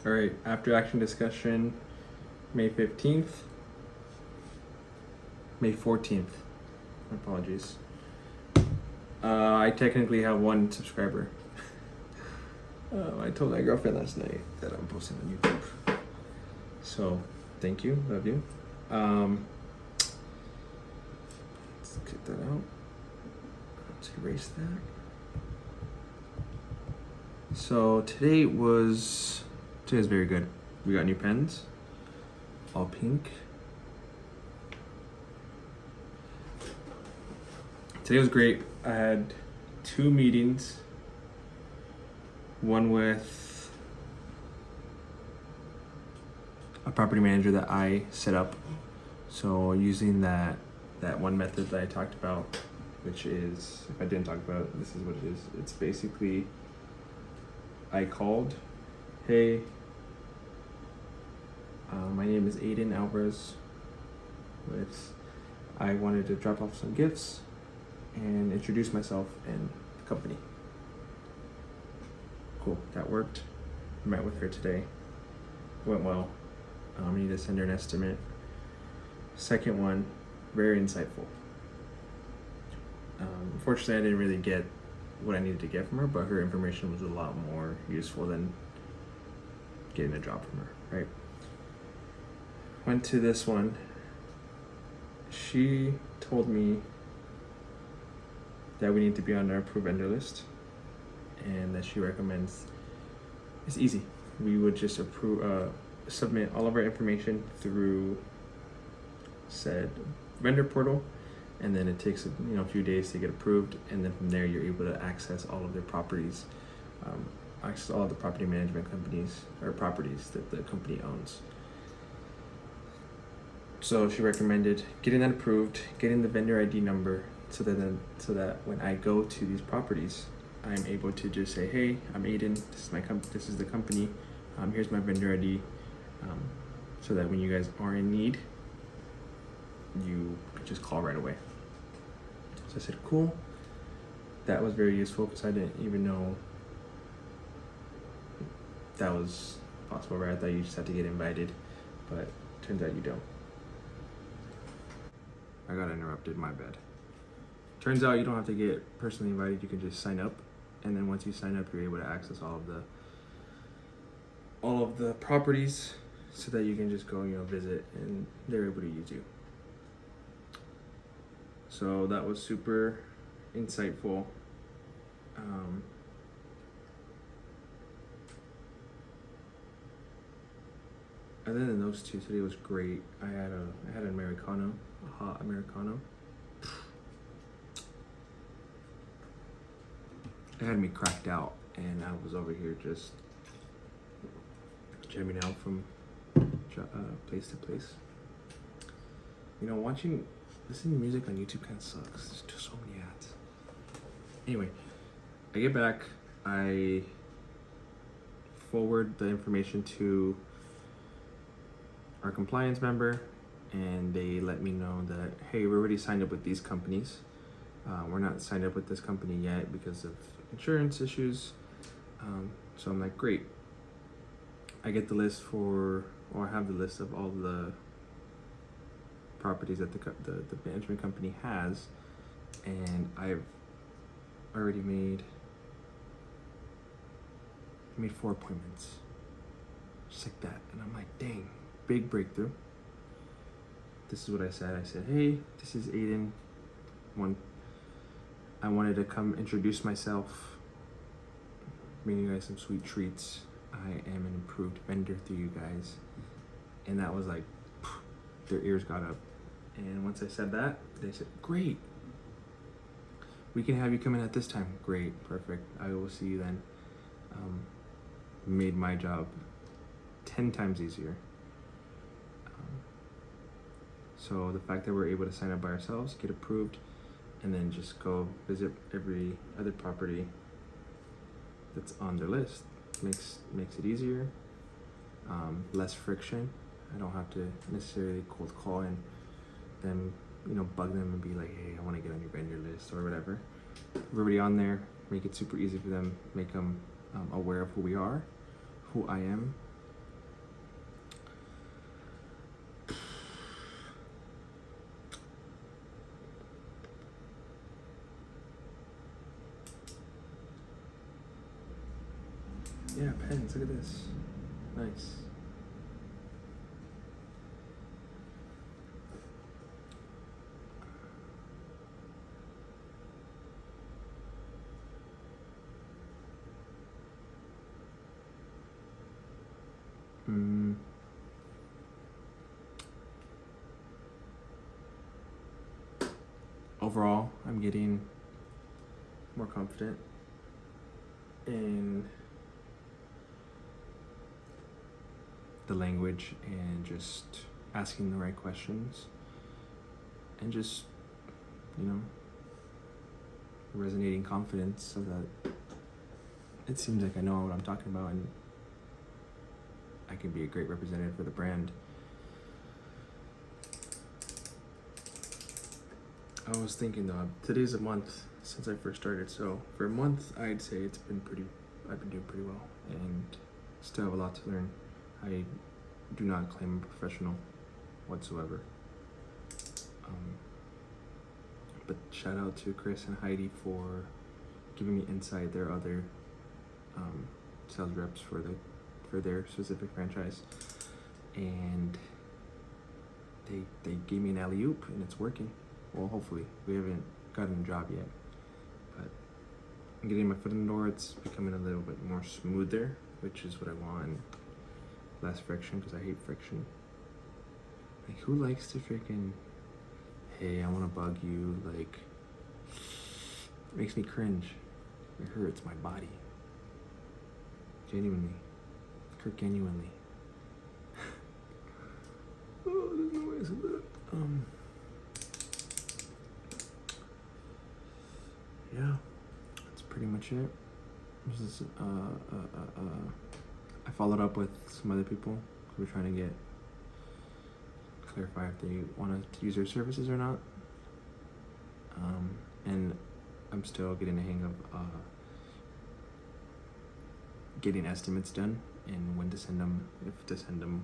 All right, after action discussion, May 15th, May 14th. My apologies. I technically have one subscriber. I told my girlfriend last night that I'm posting on YouTube. So, thank you, love you. Let's get that out. Let's erase that. So today was very good. We got new pens, all pink. Today was great. I had 2 meetings. One with a property manager that I set up. So using that one method that I talked about, which is, if I didn't talk about it, this is what it is. It's basically, I called, hey, my name is Aiden Alvarez. I wanted to drop off some gifts and introduce myself and the company. Cool, that worked. I met with her today. It went well. I need to send her an estimate. Second one, very insightful. Unfortunately, I didn't really get what I needed to get from her, but her information was a lot more useful than getting a job from her, right? Went to this one. She told me that we need to be on our approved vendor list, and that she recommends it's easy. We would just submit all of our information through said vendor portal, and then it takes a few days to get approved, and then from there you're able to access all of their properties, access all of the property management companies or properties that the company owns. So she recommended getting that approved, getting the vendor ID number, so that when I go to these properties, I'm able to just say, hey, I'm Aiden, this is the company, here's my vendor ID, so that when you guys are in need, you could just call right away. So I said, cool. That was very useful because I didn't even know that was possible, right? I thought you just had to get invited, but turns out you don't. I got interrupted, my bad. Turns out you don't have to get personally invited, you can just sign up, and then once you sign up, you're able to access all of the properties, so that you can just go, visit, and they're able to use you. So that was super insightful. Other than those two, today was great. I had an Americano, a hot Americano. It had me cracked out, and I was over here just jamming out from place to place. Listening to music on YouTube kind of sucks. There's just so many ads. Anyway, I get back, I forward the information to our compliance member, and they let me know that, hey, we're already signed up with these companies. We're not signed up with this company yet because of insurance issues. So I'm like, great. I get the list I have the list of all the properties that the management company has, and I've already made 4 appointments, just like that. And I'm like, dang, big breakthrough. This is what I said. I said, hey, this is Aiden. I wanted to come introduce myself, bring you guys some sweet treats. I am an approved vendor through you guys. And that was like, their ears got up. And once I said that, they said, great. We can have you come in at this time. Great, perfect. I will see you then. Made my job 10 times easier. So the fact that we're able to sign up by ourselves, get approved, and then just go visit every other property that's on their list makes it easier, less friction. I don't have to necessarily cold call and then bug them and be like, hey, I want to get on your vendor list or whatever. We're already on there. Make it super easy for them. Make them aware of who we are, who I am, Yeah, pens. Look at this. Nice. Mm. Overall, I'm getting more confident in the language and just asking the right questions and just, you know, resonating confidence so that it seems like I know what I'm talking about and I can be a great representative for the brand. I was thinking though, today's a month since I first started, so for a month I'd say I've been doing pretty well and still have a lot to learn. I do not claim I'm a professional whatsoever. But shout out to Chris and Heidi for giving me insight. There are other sales reps for their specific franchise, and they gave me an alley-oop and it's working. Well, hopefully. We haven't gotten a job yet, but I'm getting my foot in the door. It's becoming a little bit more smoother, which is what I want, and less friction, because I hate friction. Like, who likes to freaking, hey, I want to bug you, like, it makes me cringe. It hurts my body. Genuinely. Genuinely. Oh, there's no way to say that. Yeah, that's pretty much it. This is, I followed up with some other people who were trying to clarify if they want to use their services or not. And I'm still getting the hang of getting estimates done and when to send them, if to send them,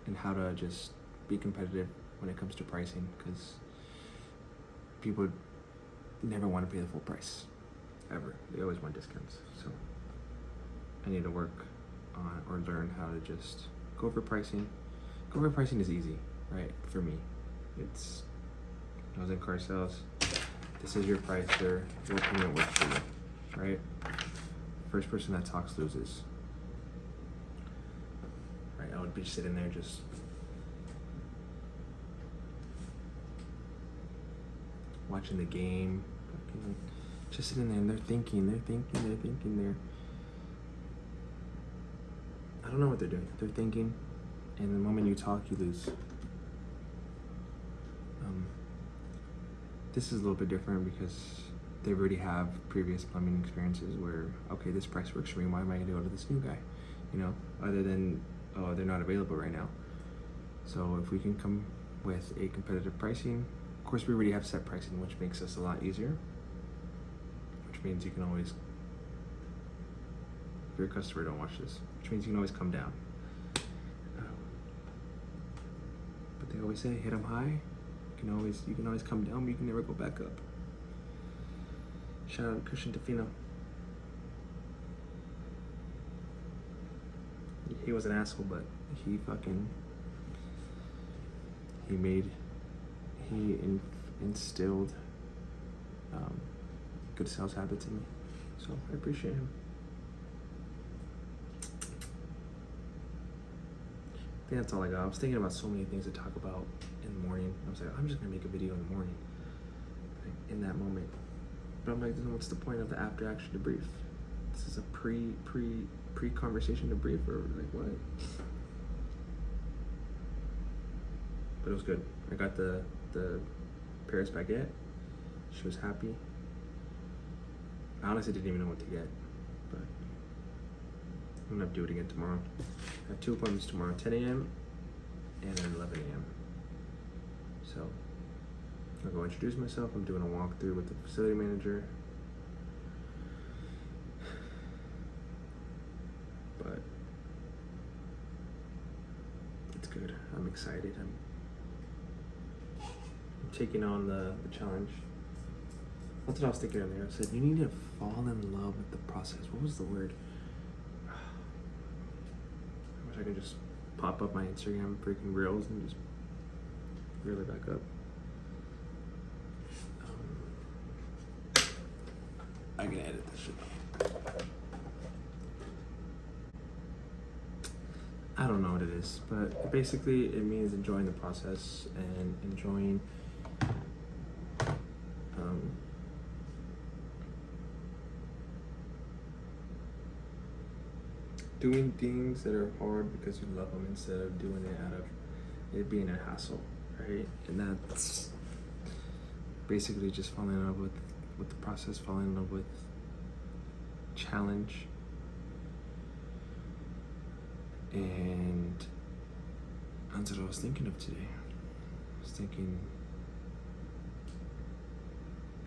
and how to just be competitive when it comes to pricing, because people never want to pay the full price, ever. They always want discounts. So I need to work on or learn how to just go over pricing. Go over pricing is easy, right? For me, it's, I was in car sales. This is your price, sir. What payment works for you, right? First person that talks loses. Right? I would be sitting there just watching the game, just sitting there, and they're thinking. I don't know what they're doing. They're thinking, and the moment you talk, you lose. This is a little bit different because they already have previous plumbing experiences where, okay, this price works for me. Why am I going to go to this new guy? You know, other than, oh, they're not available right now. So if we can come with a competitive pricing, of course, we already have set pricing, which makes us a lot easier. Which means you can always, if you're a customer, don't watch this. Which means you can always come down. But they always say, hit them high. You can always come down, but you can never go back up. Shout out to Christian Tofino. He was an asshole, but he instilled good sales habits in me. So I appreciate him. I think that's all I got. I was thinking about so many things to talk about in the morning. I was like, I'm just gonna make a video in the morning, like, in that moment. But I'm like, then what's the point of the after action debrief? This is a pre conversation debrief, or like what? But it was good. I got the Paris baguette. She was happy. I honestly didn't even know what to get, but I'm gonna have to do it again tomorrow. I have 2 appointments tomorrow, 10 a.m. and then 11 a.m. So I'll go introduce myself. I'm doing a walkthrough with the facility manager. But it's good. I'm excited. I'm taking on the challenge. That's what I was thinking earlier. I said you need to fall in love with the process. What was the word? I wish I could just pop up my Instagram freaking reels and just reel it back up. I can edit this shit. I don't know what it is, but basically it means enjoying the process and enjoying doing things that are hard because you love them instead of doing it out of it being a hassle, right? And that's basically just falling in love with the process, falling in love with challenge. And that's what I was thinking of today. I was thinking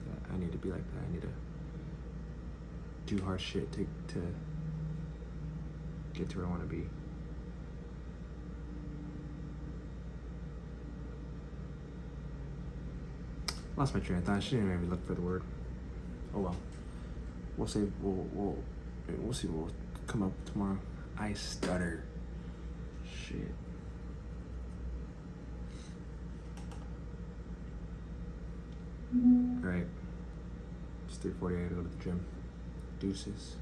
that I need to be like that. I need to do hard shit to get to where I want to be. Lost my train of thought. I shouldn't even look for the word. Oh well. We'll see what will come up tomorrow. I stutter. Shit. Alright. It's 3:40. I gotta go to the gym. Deuces.